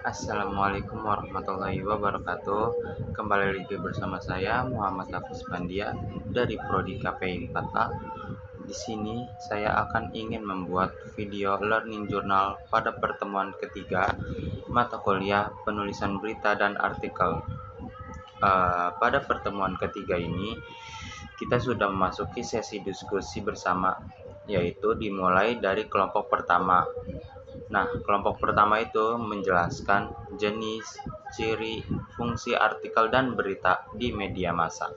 Assalamualaikum warahmatullahi wabarakatuh. Kembali lagi bersama saya Muhammad Hafiz Pandia dari Prodi KPI 4A. Di sini saya akan ingin membuat video learning journal pada pertemuan ketiga mata kuliah penulisan berita dan artikel. Pada pertemuan ketiga ini kita sudah memasuki sesi diskusi bersama, yaitu dimulai dari kelompok pertama. Nah, kelompok pertama itu menjelaskan jenis, ciri, fungsi artikel dan berita di media massa.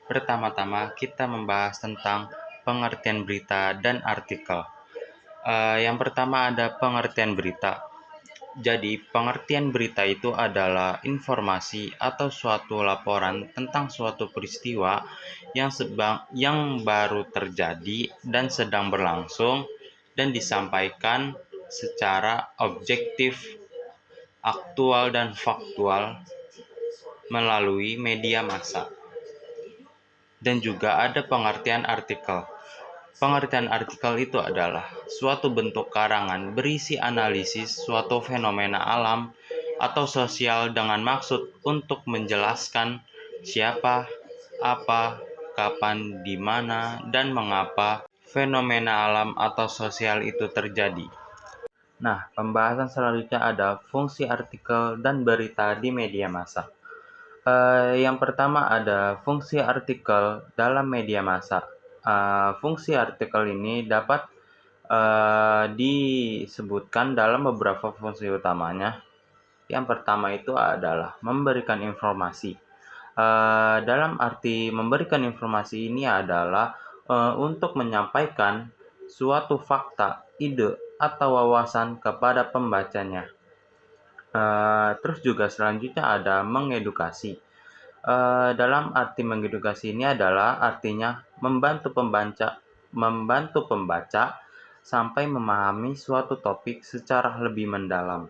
Pertama-tama kita membahas tentang pengertian berita dan artikel. Yang pertama ada pengertian berita. Jadi, pengertian berita itu adalah informasi atau suatu laporan tentang suatu peristiwa yang baru terjadi dan sedang berlangsung dan disampaikan secara objektif, aktual, dan faktual melalui media massa. Dan juga ada pengertian artikel. Pengertian artikel itu adalah suatu bentuk karangan berisi analisis suatu fenomena alam atau sosial dengan maksud untuk menjelaskan siapa, apa, kapan, di mana, dan mengapa fenomena alam atau sosial itu terjadi. Nah, pembahasan selanjutnya ada fungsi artikel dan berita di media massa. Yang pertama ada fungsi artikel dalam media massa. Fungsi artikel ini dapat disebutkan dalam beberapa fungsi utamanya. Yang pertama itu adalah memberikan informasi. Dalam arti memberikan informasi ini adalah untuk menyampaikan suatu fakta, ide, atau wawasan kepada pembacanya. Terus juga selanjutnya ada mengedukasi. Dalam arti mengedukasi ini adalah artinya membantu pembaca sampai memahami suatu topik secara lebih mendalam.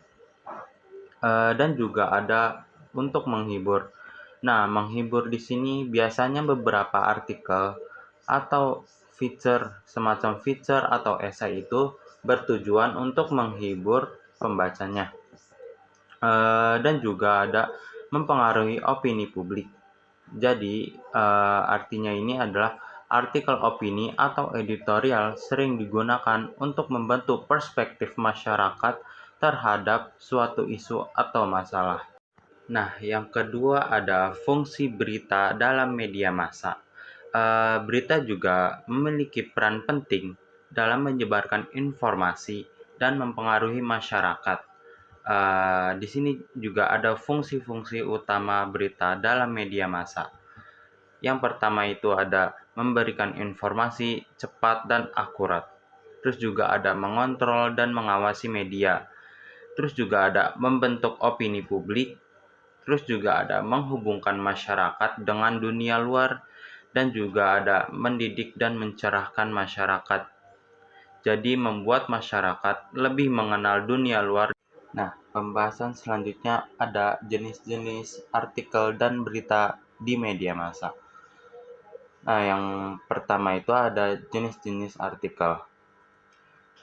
Dan juga ada untuk menghibur. Nah, menghibur di sini biasanya beberapa artikel atau semacam feature atau esai itu bertujuan untuk menghibur pembacanya. Dan juga ada mempengaruhi opini publik. Jadi, artinya ini adalah artikel opini atau editorial sering digunakan untuk membentuk perspektif masyarakat terhadap suatu isu atau masalah. Nah, yang kedua ada fungsi berita dalam media massa. Berita juga memiliki peran penting dalam menyebarkan informasi dan mempengaruhi masyarakat. Di sini juga ada fungsi-fungsi utama berita dalam media massa. Yang pertama itu ada memberikan informasi cepat dan akurat. Terus juga ada mengontrol dan mengawasi media. Terus juga ada membentuk opini publik. Terus juga ada menghubungkan masyarakat dengan dunia luar. Dan juga ada mendidik dan mencerahkan masyarakat. Jadi membuat masyarakat lebih mengenal dunia luar. Nah, pembahasan selanjutnya ada jenis-jenis artikel dan berita di media massa. Nah, yang pertama itu ada jenis-jenis artikel.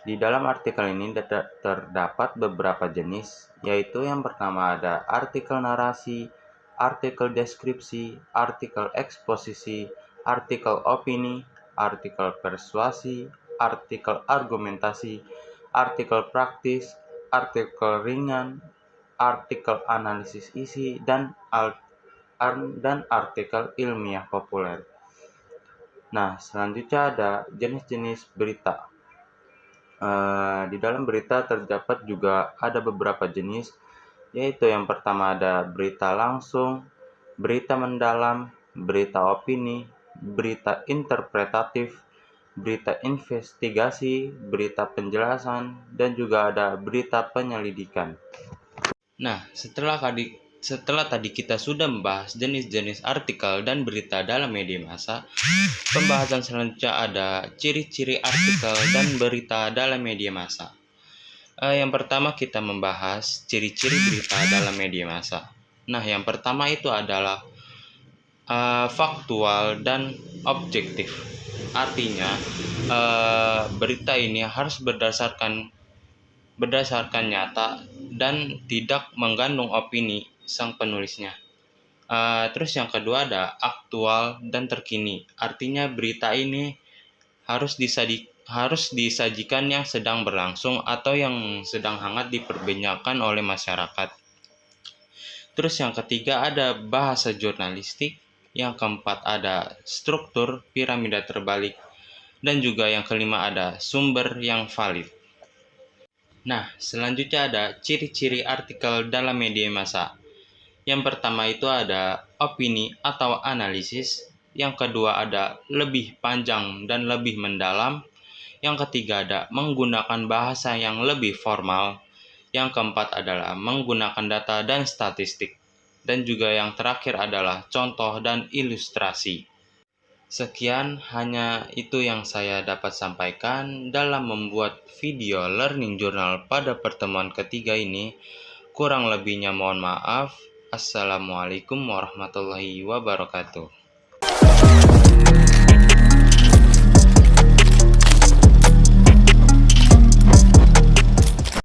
Di dalam artikel ini terdapat beberapa jenis, yaitu yang pertama ada artikel narasi, artikel deskripsi, artikel eksposisi, artikel opini, artikel persuasi, artikel argumentasi, artikel praktis, artikel ringan, artikel analisis isi, dan artikel ilmiah populer. Nah, selanjutnya ada jenis-jenis berita. Di dalam berita terdapat juga ada beberapa jenis, yaitu yang pertama ada berita langsung, berita mendalam, berita opini, berita interpretatif, berita investigasi, berita penjelasan, dan juga ada berita penyelidikan. Nah, setelah tadi kita sudah membahas jenis-jenis artikel dan berita dalam media massa, pembahasan selanjutnya ada ciri-ciri artikel dan berita dalam media massa. Yang pertama kita membahas ciri-ciri berita dalam media massa. Nah, yang pertama itu adalah faktual dan objektif. Artinya berita ini harus berdasarkan nyata dan tidak mengandung opini sang penulisnya. Terus yang kedua ada aktual dan terkini. Artinya berita ini harus disajikan yang sedang berlangsung atau yang sedang hangat diperbincangkan oleh masyarakat. Terus yang ketiga ada bahasa jurnalistik. Yang keempat ada struktur piramida terbalik. Dan juga yang kelima ada sumber yang valid. Nah, selanjutnya ada ciri-ciri artikel dalam media massa. Yang pertama itu ada opini atau analisis. Yang kedua ada lebih panjang dan lebih mendalam. Yang ketiga ada menggunakan bahasa yang lebih formal. Yang keempat adalah menggunakan data dan statistik. Dan juga yang terakhir adalah contoh dan ilustrasi. Sekian hanya itu yang saya dapat sampaikan dalam membuat video learning journal pada pertemuan ketiga ini. Kurang lebihnya mohon maaf. Assalamualaikum warahmatullahi wabarakatuh.